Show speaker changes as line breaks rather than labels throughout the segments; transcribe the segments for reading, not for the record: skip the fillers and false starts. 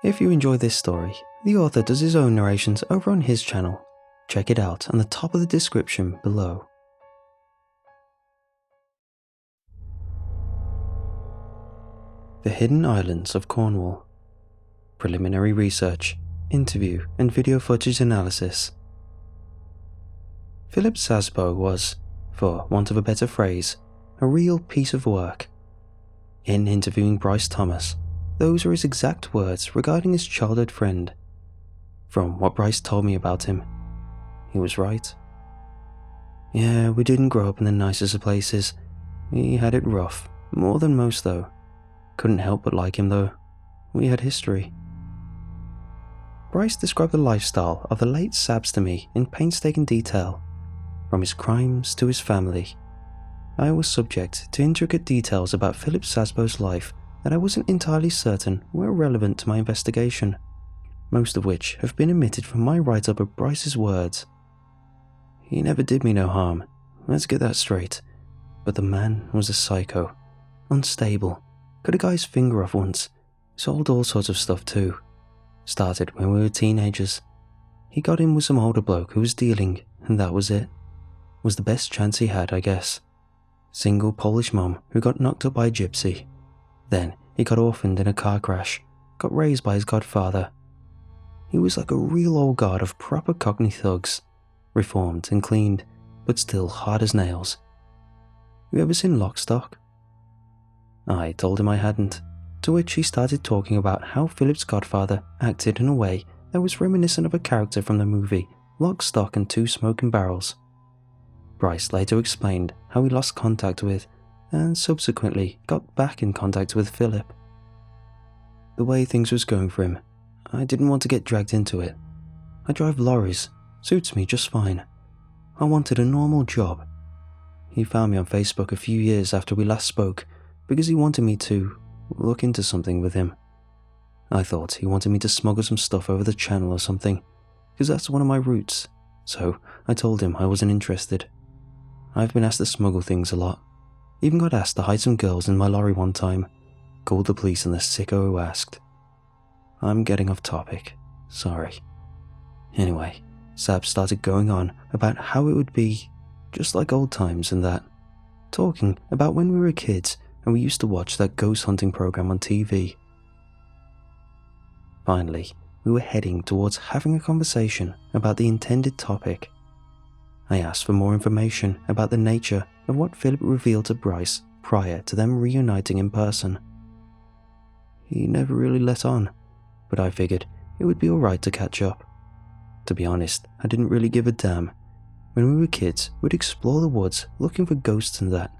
If you enjoy this story, the author does his own narrations over on his channel. Check it out on the top of the description below. The Hidden Islands of Cornwall. Preliminary research, interview and video footage analysis. Philip Sasbo was, for want of a better phrase, a real piece of work. In interviewing Bryce Thomas, those are his exact words regarding his childhood friend. From what Bryce told me about him, he was right. Yeah, we didn't grow up in the nicest of places. We had it rough, more than most though. Couldn't help but like him though. We had history. Bryce described the lifestyle of the late Sabs to me in painstaking detail, from his crimes to his family. I was subject to intricate details about Philip Sasbo's life that I wasn't entirely certain were relevant to my investigation, most of which have been omitted from my write-up of Bryce's words. He never did me no harm, let's get that straight, but the man was a psycho, unstable, cut a guy's finger off once, sold all sorts of stuff too. Started when we were teenagers. He got in with some older bloke who was dealing, and that was it. Was the best chance he had, I guess. Single Polish mom who got knocked up by a gypsy. Then he got orphaned in a car crash, got raised by his godfather. He was like a real old god of proper Cockney thugs, reformed and cleaned, but still hard as nails. You ever seen Lock, Stock? I told him I hadn't, to which he started talking about how Philip's godfather acted in a way that was reminiscent of a character from the movie Lock, Stock and Two Smoking Barrels. Bryce later explained how he lost contact with, and subsequently got back in contact with Philip. The way things was going for him, I didn't want to get dragged into it. I drive lorries, suits me just fine. I wanted a normal job. He found me on Facebook a few years after we last spoke because he wanted me to look into something with him. I thought he wanted me to smuggle some stuff over the channel or something, because that's one of my routes, so I told him I wasn't interested. I've been asked to smuggle things a lot. Even got asked to hide some girls in my lorry one time. Called the police on the sicko who asked. I'm getting off topic, sorry. Anyway, Sab started going on about how it would be just like old times and that. Talking about when we were kids and we used to watch that ghost hunting program on TV. Finally, we were heading towards having a conversation about the intended topic. I asked for more information about the nature of what Philip revealed to Bryce prior to them reuniting in person. He never really let on, but I figured it would be alright to catch up. To be honest, I didn't really give a damn. When we were kids, we'd explore the woods looking for ghosts and that,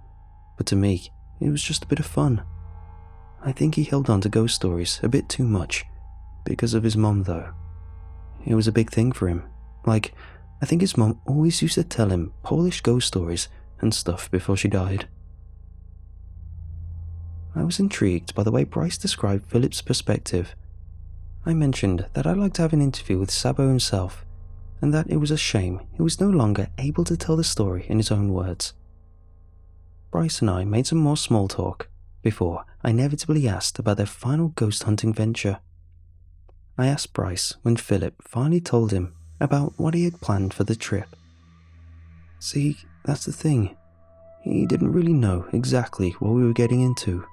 but to me, it was just a bit of fun. I think he held on to ghost stories a bit too much, because of his mum though. It was a big thing for him. Like, I think his mum always used to tell him Polish ghost stories and stuff before she died. I was intrigued by the way Bryce described Philip's perspective. I mentioned that I'd like to have an interview with Sabo himself, and that it was a shame he was no longer able to tell the story in his own words. Bryce and I made some more small talk before I inevitably asked about their final ghost hunting venture. I asked Bryce when Philip finally told him about what he had planned for the trip. See, that's the thing. He didn't really know exactly what we were getting into.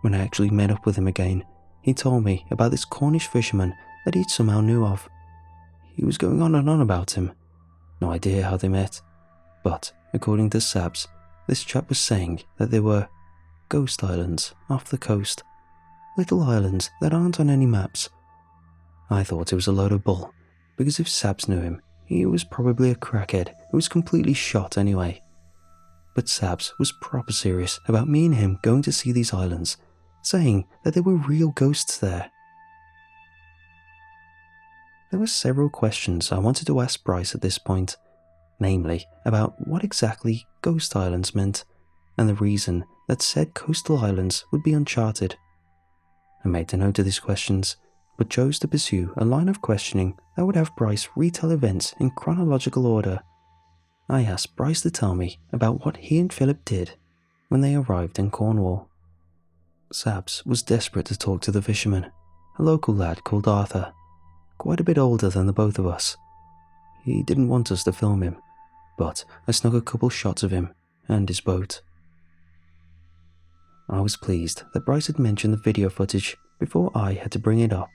When I actually met up with him again, he told me about this Cornish fisherman that he somehow knew of. He was going on and on about him. No idea how they met, but according to Sabs, this chap was saying that there were ghost islands off the coast, little islands that aren't on any maps. I thought it was a load of bull, because if Sabs knew him, he was probably a crackhead who was completely shot anyway. But Sabs was proper serious about me and him going to see these islands, saying that there were real ghosts there. There were several questions I wanted to ask Bryce at this point, namely about what exactly ghost islands meant, and the reason that said coastal islands would be uncharted. I made a note of these questions, but chose to pursue a line of questioning that would have Bryce retell events in chronological order. I asked Bryce to tell me about what he and Philip did when they arrived in Cornwall. Sabs was desperate to talk to the fisherman. a local lad called Arthur, quite a bit older than the both of us. He didn't want us to film him, but I snuck a couple shots of him and his boat. I was pleased that Bryce had mentioned the video footage before I had to bring it up.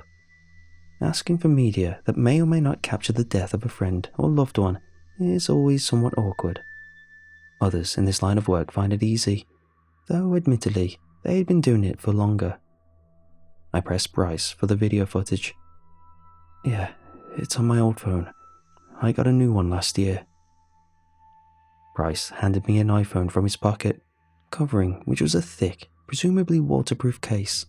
Asking for media that may or may not capture the death of a friend or loved one is always somewhat awkward. Others in this line of work find it easy, though admittedly they had been doing it for longer. I pressed Bryce for the video footage. Yeah, it's on my old phone. I got a new one last year. Bryce handed me an iPhone from his pocket, covering which was a thick, presumably waterproof case.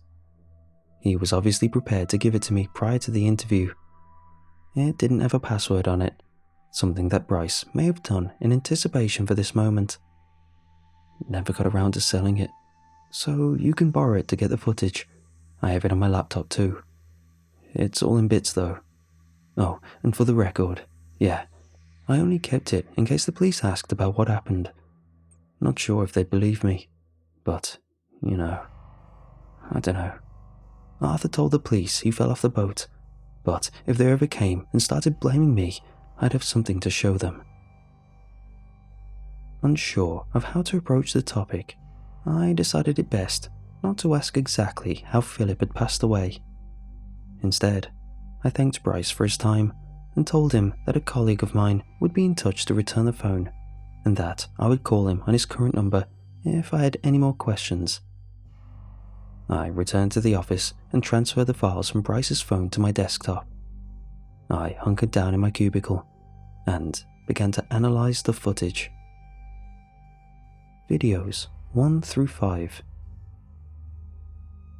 He was obviously prepared to give it to me prior to the interview. It didn't have a password on it, something that Bryce may have done in anticipation for this moment. Never got around to selling it, so you can borrow it to get the footage. I have it on my laptop too. It's all in bits though. Oh, and for the record, yeah, I only kept it in case the police asked about what happened. Not sure if they'd believe me, but, I don't know. Arthur told the police he fell off the boat, but if they ever came and started blaming me, I'd have something to show them. Unsure of how to approach the topic, I decided it best not to ask exactly how Philip had passed away. Instead, I thanked Bryce for his time and told him that a colleague of mine would be in touch to return the phone, and that I would call him on his current number if I had any more questions. I returned to the office and transferred the files from Bryce's phone to my desktop. I hunkered down in my cubicle and began to analyze the footage. Videos 1 through 5.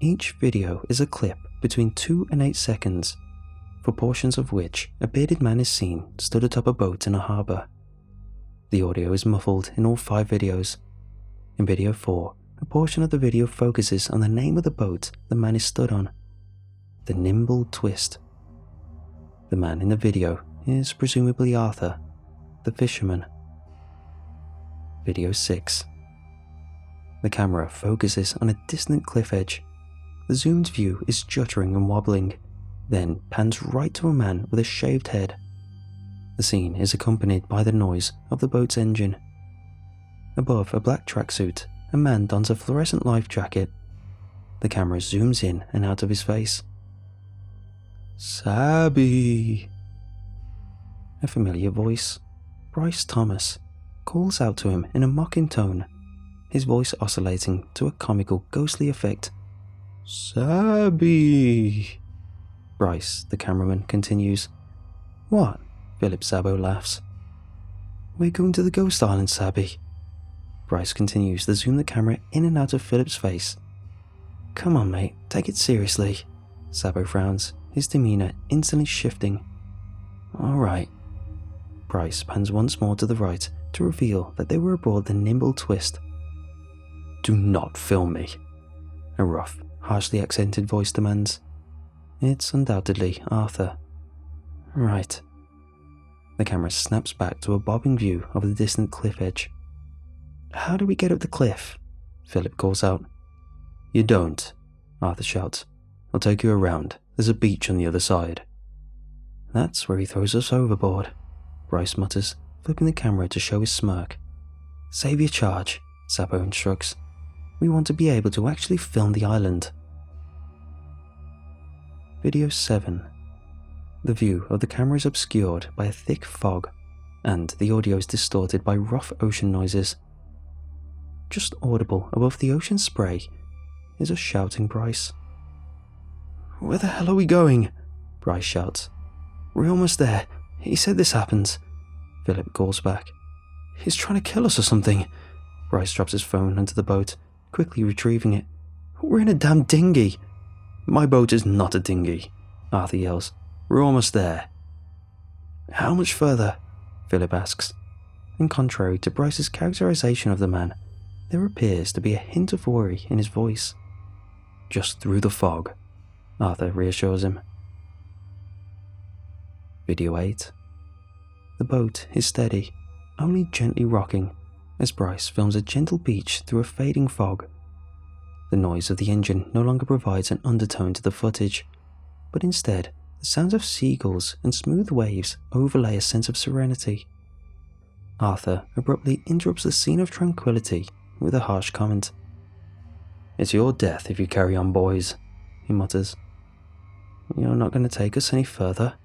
Each video is a clip between 2 and 8 seconds, for portions of which a bearded man is seen stood atop a boat in a harbour. The audio is muffled in all 5 videos. In video 4, a portion of the video focuses on the name of the boat the man is stood on, the Nimble Twist. The man in the video is presumably Arthur, the fisherman. Video 6. The camera focuses on a distant cliff edge. The zoomed view is juttering and wobbling, then pans right to a man with a shaved head. The scene is accompanied by the noise of the boat's engine. Above a black tracksuit, a man dons a fluorescent life jacket. The camera zooms in and out of his face. Sabby! A familiar voice, Bryce Thomas, calls out to him in a mocking tone, his voice oscillating to a comical, ghostly effect. Sabby! Bryce, the cameraman, continues. What? Philip Sabo laughs. We're going to the ghost island, Sabby. Bryce continues to zoom the camera in and out of Philip's face. Come on, mate, take it seriously. Sabo frowns, his demeanour instantly shifting. Alright. Bryce pans once more to the right to reveal that they were aboard the Nimble Twist. Do not film me, a rough, harshly accented voice demands. It's undoubtedly Arthur. Right. The camera snaps back to a bobbing view of the distant cliff edge. How do we get up the cliff? Philip calls out. You don't, Arthur shouts. I'll take you around. There's a beach on the other side. That's where he throws us overboard, Bryce mutters, flipping the camera to show his smirk. Save your charge, Sabo instructs. We want to be able to actually film the island. Video 7. The view of the camera is obscured by a thick fog, and the audio is distorted by rough ocean noises. Just audible above the ocean spray is a shouting Bryce. Where the hell are we going? Bryce shouts. We're almost there. He said this happens. Philip calls back. He's trying to kill us or something. Bryce drops his phone onto the boat, quickly retrieving it. We're in a damn dinghy. My boat is not a dinghy, Arthur yells. We're almost there. How much further? Philip asks. And contrary to Bryce's characterization of the man, there appears to be a hint of worry in his voice. Just through the fog, Arthur reassures him. Video 8. The boat is steady, only gently rocking, as Bryce films a gentle beach through a fading fog. The noise of the engine no longer provides an undertone to the footage, but instead, the sounds of seagulls and smooth waves overlay a sense of serenity. Arthur abruptly interrupts the scene of tranquility with a harsh comment. "It's your death if you carry on, boys," he mutters. "You're not going to take us any further?"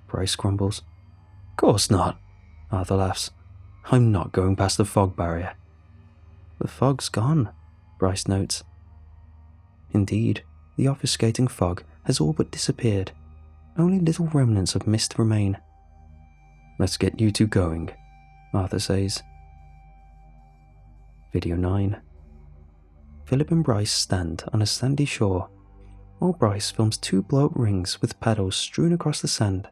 Bryce grumbles. "Course not," Arthur laughs. "I'm not going past the fog barrier." "The fog's gone," Bryce notes. Indeed, the obfuscating fog has all but disappeared. Only little remnants of mist remain. "Let's get you two going," Arthur says. Video 9. Philip and Bryce stand on a sandy shore, while Bryce films 2 blow-up rings with paddles strewn across the sand.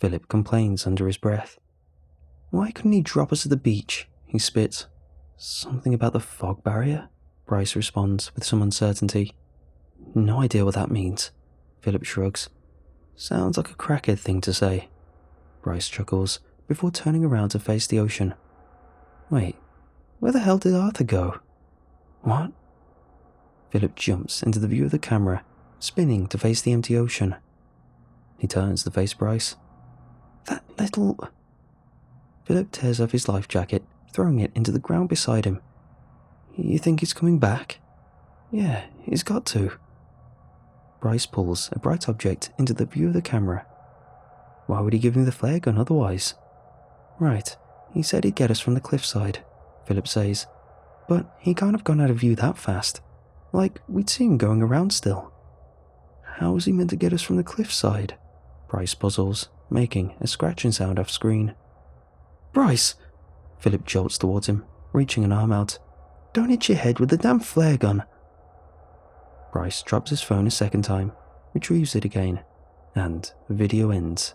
Philip complains under his breath. "Why couldn't he drop us at the beach?" he spits. "Something about the fog barrier?" Bryce responds with some uncertainty. "No idea what that means," Philip shrugs. "Sounds like a crackhead thing to say." Bryce chuckles before turning around to face the ocean. "Wait, where the hell did Arthur go?" "What?" Philip jumps into the view of the camera, spinning to face the empty ocean. He turns to face Bryce. "That little..." Philip tears off his life jacket, throwing it into the ground beside him. "You think he's coming back?" "Yeah, he's got to." Bryce pulls a bright object into the view of the camera. "Why would he give me the flare gun otherwise?" "Right, he said he'd get us from the cliffside," Philip says. "But he can't have gone out of view that fast. Like, we'd see him going around still." "How was he meant to get us from the cliffside?" Bryce puzzles, making a scratching sound off screen. "Bryce!" Philip jolts towards him, reaching an arm out. "Don't hit your head with the damn flare gun." Bryce drops his phone a second time, retrieves it again, and the video ends.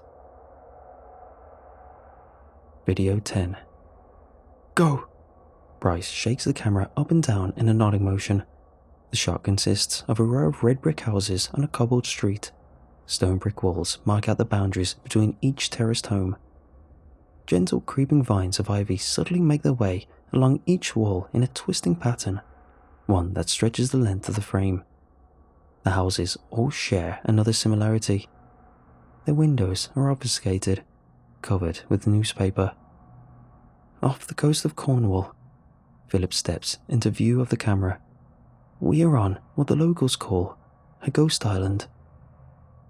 Video 10. Go! Bryce shakes the camera up and down in a nodding motion. The shot consists of a row of red brick houses on a cobbled street. Stone brick walls mark out the boundaries between each terraced home. Gentle creeping vines of ivy subtly make their way along each wall in a twisting pattern, one that stretches the length of the frame. The houses all share another similarity. Their windows are obfuscated, covered with newspaper. Off the coast of Cornwall, Philip steps into view of the camera. We are on what the locals call a ghost island.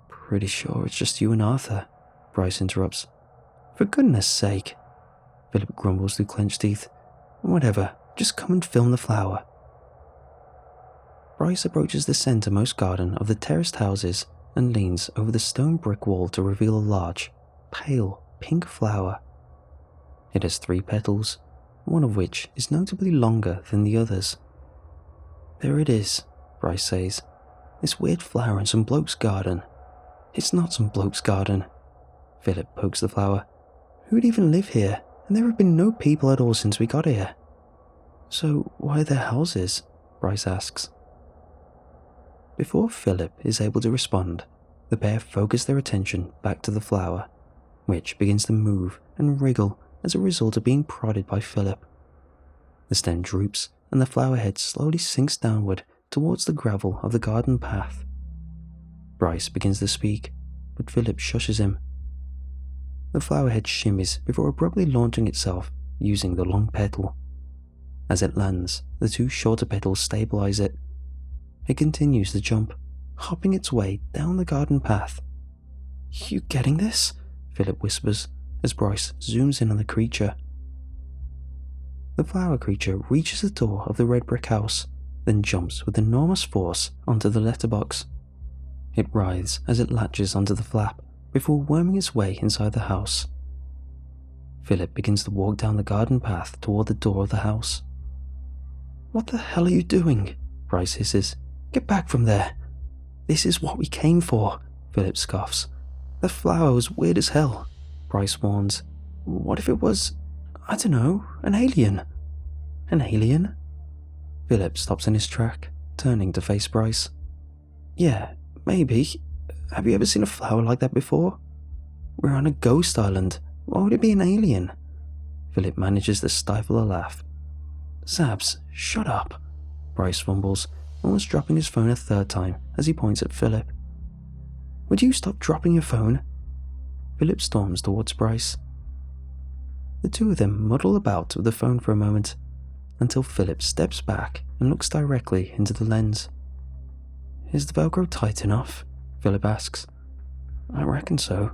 "Pretty sure it's just you and Arthur," Bryce interrupts. "For goodness sake," Philip grumbles through clenched teeth. "Whatever, just come and film the flower." Bryce approaches the centermost garden of the terraced houses and leans over the stone brick wall to reveal a large, pale, pink flower. It has 3 petals, one of which is notably longer than the others. "There it is," Bryce says. "This weird flower in some bloke's garden." "It's not some bloke's garden." Philip pokes the flower. "Who'd even live here? And there have been no people at all since we got here." "So why are there houses?" Bryce asks. Before Philip is able to respond, the pair focus their attention back to the flower, which begins to move and wriggle as a result of being prodded by Philip. The stem droops and the flower head slowly sinks downward towards the gravel of the garden path. Bryce begins to speak, but Philip shushes him. The flower head shimmies before abruptly launching itself using the long petal. As it lands, the 2 shorter petals stabilize it. It continues to jump, hopping its way down the garden path. "You getting this?" Philip whispers as Bryce zooms in on the creature. The flower creature reaches the door of the red brick house, then jumps with enormous force onto the letterbox. It writhes as it latches onto the flap before worming its way inside the house. Philip begins to walk down the garden path toward the door of the house. "What the hell are you doing?" Bryce hisses. "Get back from there." "This is what we came for," Philip scoffs. "The flower was weird as hell," Bryce warns. "What if it was, I don't know, an alien?" "An alien?" Philip stops in his track, turning to face Bryce. "Yeah, maybe. Have you ever seen a flower like that before? We're on a ghost island. Why would it be an alien?" Philip manages to stifle a laugh. "Zabs, shut up," Bryce fumbles, almost dropping his phone a 3rd time as he points at Philip. Would you stop dropping your phone? Philip storms towards Bryce. The two of them muddle about with the phone for a moment, until Philip steps back and looks directly into the lens. Is the Velcro tight enough? Philip asks. I reckon so.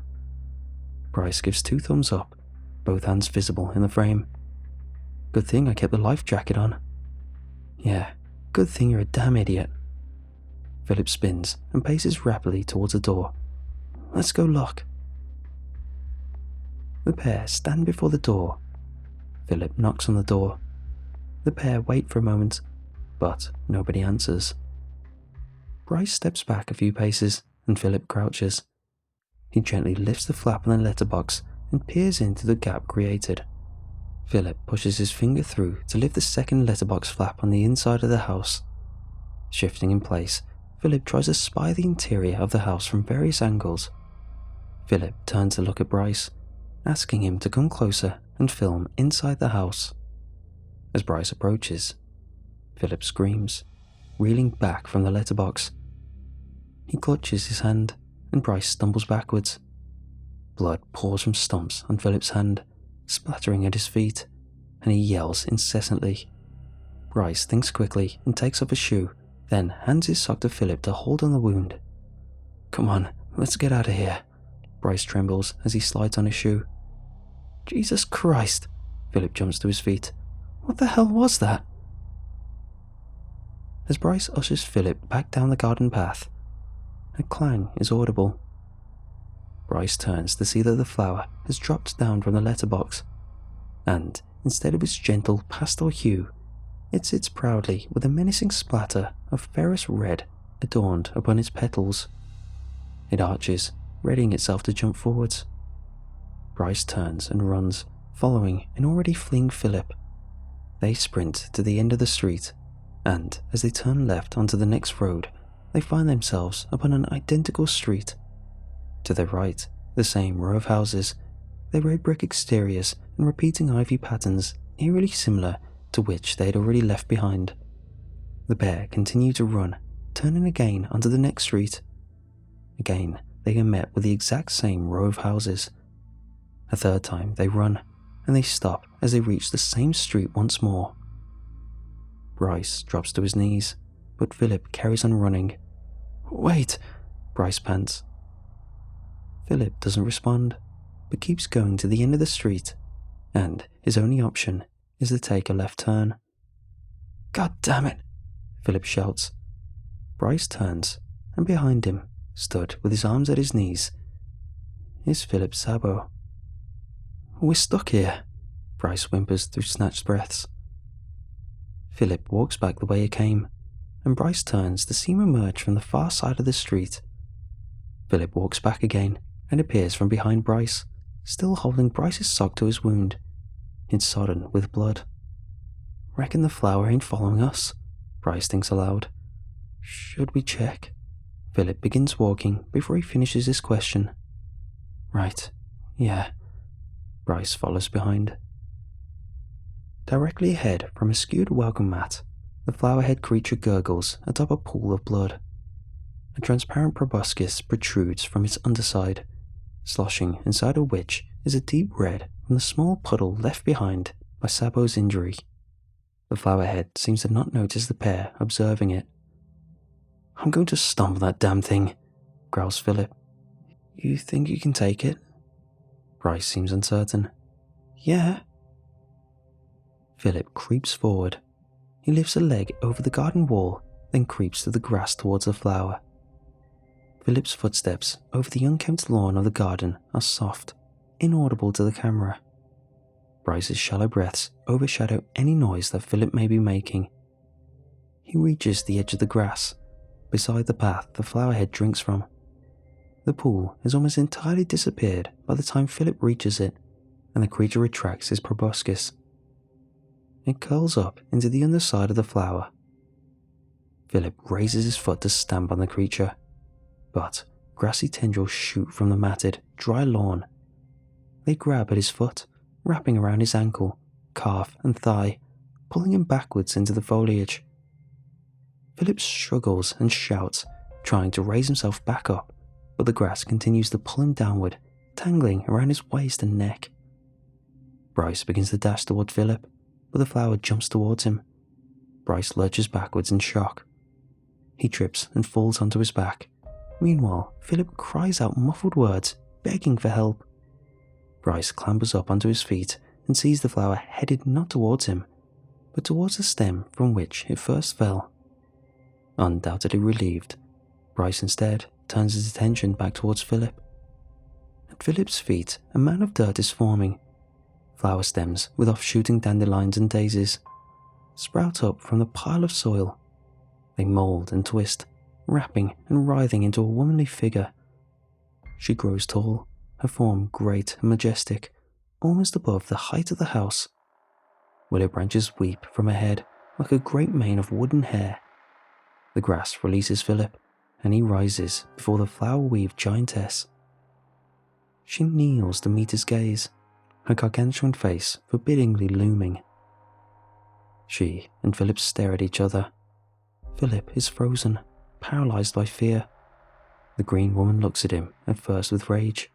Bryce gives 2 thumbs up, both hands visible in the frame. Good thing I kept the life jacket on. Yeah, good thing you're a damn idiot. Philip spins and paces rapidly towards the door. Let's go look. The pair stand before the door. Philip knocks on the door. The pair wait for a moment, but nobody answers. Bryce steps back a few paces and Philip crouches. He gently lifts the flap on the letterbox and peers into the gap created. Philip pushes his finger through to lift the second letterbox flap on the inside of the house. Shifting in place, Philip tries to spy the interior of the house from various angles. Philip turns to look at Bryce, asking him to come closer and film inside the house. As Bryce approaches, Philip screams, reeling back from the letterbox. He clutches his hand and Bryce stumbles backwards. Blood pours from stumps on Philip's hand, splattering at his feet, and he yells incessantly. Bryce thinks quickly and takes off a shoe, then hands his sock to Philip to hold on the wound. Come on, let's get out of here. Bryce trembles as he slides on his shoe. Jesus Christ! Philip jumps to his feet. What the hell was that? As Bryce ushers Philip back down the garden path, a clang is audible. Bryce turns to see that the flower has dropped down from the letterbox, and instead of its gentle pastel hue, it sits proudly with a menacing splatter of ferrous red adorned upon its petals. It arches, readying itself to jump forwards. Bryce turns and runs, following and already fleeing Philip. They sprint to the end of the street, and as they turn left onto the next road, they find themselves upon an identical street. To their right, the same row of houses, their red brick exteriors and repeating ivy patterns eerily similar to which they had already left behind. The pair continue to run, turning again onto the next street. Again, they are met with the exact same row of houses. A third time they run, and they stop as they reach the same street once more. Bryce drops to his knees, but Philip carries on running. Wait, Bryce pants. Philip doesn't respond, but keeps going to the end of the street, and his only option is to take a left turn. God damn it, Philip shouts. Bryce turns, and behind him, stood with his arms at his knees, is Philip Sabo. We're stuck here, Bryce whimpers through snatched breaths. Philip walks back the way he came, and Bryce turns to see him emerge from the far side of the street. Philip walks back again and appears from behind Bryce, still holding Bryce's sock to his wound. It's sodden with blood. Reckon the flower ain't following us, Bryce thinks aloud. Should we check? Philip begins walking before he finishes his question. Right, yeah. Bryce follows behind. Directly ahead from a skewed welcome mat, the flower-head creature gurgles atop a pool of blood. A transparent proboscis protrudes from its underside, sloshing inside of which is a deep red from the small puddle left behind by Sabo's injury. The flower-head seems to not notice the pair observing it. I'm going to stomp that damn thing, growls Philip. You think you can take it? Bryce seems uncertain. Yeah. Philip creeps forward. He lifts a leg over the garden wall, then creeps through the grass towards the flower. Philip's footsteps over the unkempt lawn of the garden are soft, inaudible to the camera. Bryce's shallow breaths overshadow any noise that Philip may be making. He reaches the edge of the grass, beside the path the flowerhead drinks from. The pool has almost entirely disappeared by the time Philip reaches it, and the creature retracts his proboscis. It curls up into the underside of the flower. Philip raises his foot to stamp on the creature, but grassy tendrils shoot from the matted, dry lawn. They grab at his foot, wrapping around his ankle, calf and thigh, pulling him backwards into the foliage. Philip struggles and shouts, trying to raise himself back up, but the grass continues to pull him downward, tangling around his waist and neck. Bryce begins to dash toward Philip, but the flower jumps towards him. Bryce lurches backwards in shock. He trips and falls onto his back. Meanwhile, Philip cries out muffled words, begging for help. Bryce clambers up onto his feet and sees the flower headed not towards him, but towards the stem from which it first fell. Undoubtedly relieved, Bryce instead turns his attention back towards Philip. At Philip's feet, a mound of dirt is forming. Flower stems with off-shooting dandelions and daisies sprout up from the pile of soil. They mould and twist, wrapping and writhing into a womanly figure. She grows tall, her form great and majestic, almost above the height of the house. Willow branches weep from her head like a great mane of wooden hair. The grass releases Philip, and he rises before the flower-weaved giantess. She kneels to meet his gaze, her gargantuan face forbiddingly looming. She and Philip stare at each other. Philip is frozen, paralyzed by fear. The green woman looks at him, at first with rage,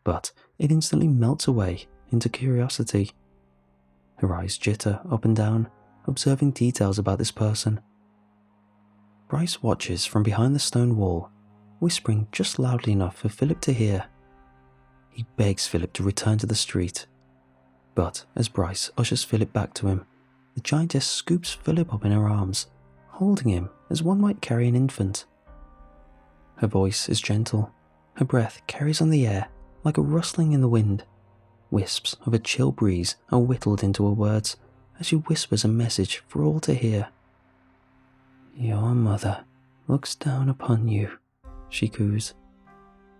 but it instantly melts away into curiosity. Her eyes jitter up and down, observing details about this person. Bryce watches from behind the stone wall, whispering just loudly enough for Philip to hear. He begs Philip to return to the street, but as Bryce ushers Philip back to him, the giantess scoops Philip up in her arms, holding him as one might carry an infant. Her voice is gentle, her breath carries on the air like a rustling in the wind. Wisps of a chill breeze are whittled into her words as she whispers a message for all to hear. "Your mother looks down upon you," she coos.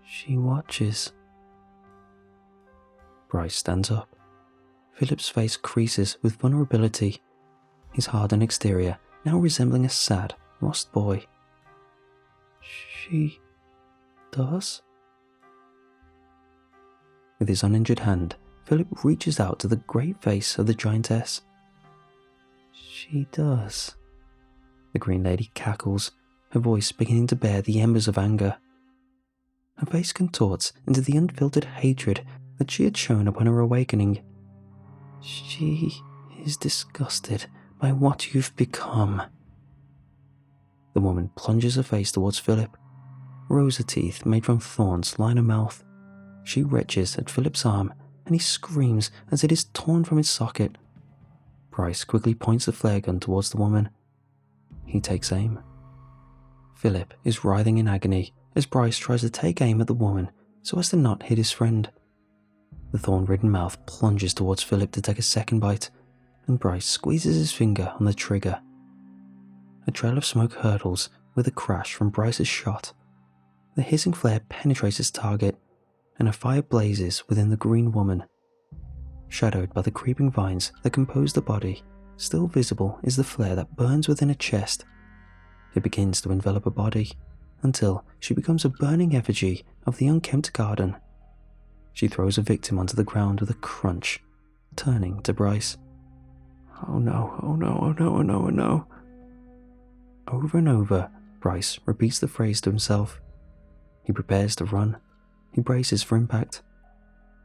"She watches." Bryce stands up. Philip's face creases with vulnerability, his hardened exterior now resembling a sad, lost boy. "She does?" With his uninjured hand, Philip reaches out to the great face of the giantess. "She does." The green lady cackles, her voice beginning to bear the embers of anger. Her face contorts into the unfiltered hatred that she had shown upon her awakening. "She is disgusted by what you've become." The woman plunges her face towards Philip. Rows of teeth made from thorns line her mouth. She retches at Philip's arm, and he screams as it is torn from its socket. Bryce quickly points the flare gun towards the woman. He takes aim. Philip is writhing in agony as Bryce tries to take aim at the woman so as to not hit his friend. The thorn-ridden mouth plunges towards Philip to take a second bite, and Bryce squeezes his finger on the trigger. A trail of smoke hurtles with a crash from Bryce's shot. The hissing flare penetrates its target, and a fire blazes within the green woman. Shadowed by the creeping vines that compose the body, still visible is the flare that burns within her chest. It begins to envelop her body, until she becomes a burning effigy of the unkempt garden. She throws her victim onto the ground with a crunch, turning to Bryce. "Oh no, oh no, oh no, oh no, oh no." Over and over, Bryce repeats the phrase to himself. He prepares to run. He braces for impact,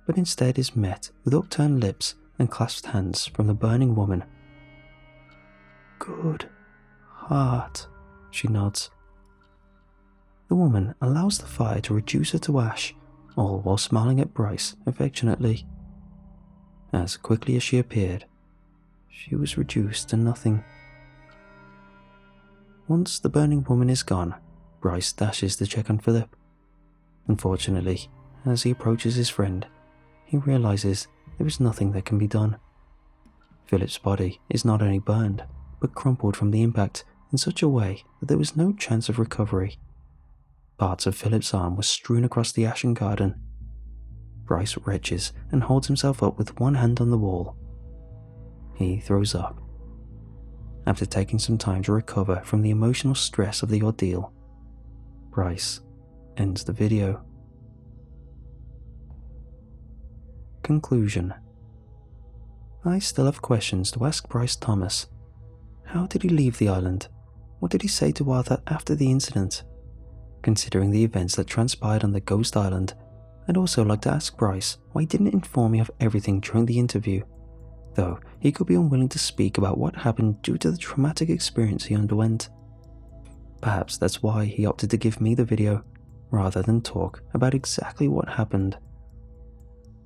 but instead is met with upturned lips and clasped hands from the burning woman. "Good heart," she nods. The woman allows the fire to reduce her to ash, all while smiling at Bryce affectionately. As quickly as she appeared, she was reduced to nothing. Once the burning woman is gone, Bryce dashes to check on Philip. Unfortunately, as he approaches his friend, he realizes there is nothing that can be done. Philip's body is not only burned, but crumpled from the impact in such a way that there was no chance of recovery. Parts of Philip's arm were strewn across the ashen garden. Bryce retches and holds himself up with one hand on the wall. He throws up. After taking some time to recover from the emotional stress of the ordeal, Bryce ends the video. Conclusion. I still have questions to ask Bryce Thomas. How did he leave the island? What did he say to Arthur after the incident? Considering the events that transpired on the Ghost Island, I'd also like to ask Bryce why he didn't inform me of everything during the interview, though he could be unwilling to speak about what happened due to the traumatic experience he underwent. Perhaps that's why he opted to give me the video, rather than talk about exactly what happened.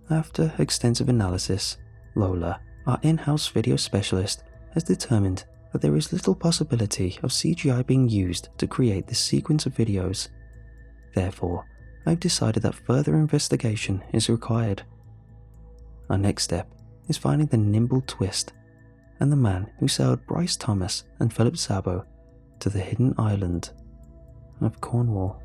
After extensive analysis, Lola, our in-house video specialist, has determined that there is little possibility of CGI being used to create this sequence of videos. Therefore, I've decided that further investigation is required. Our next step is finding the nimble twist and the man who sailed Bryce Thomas and Philip Szabo to the hidden island of Cornwall.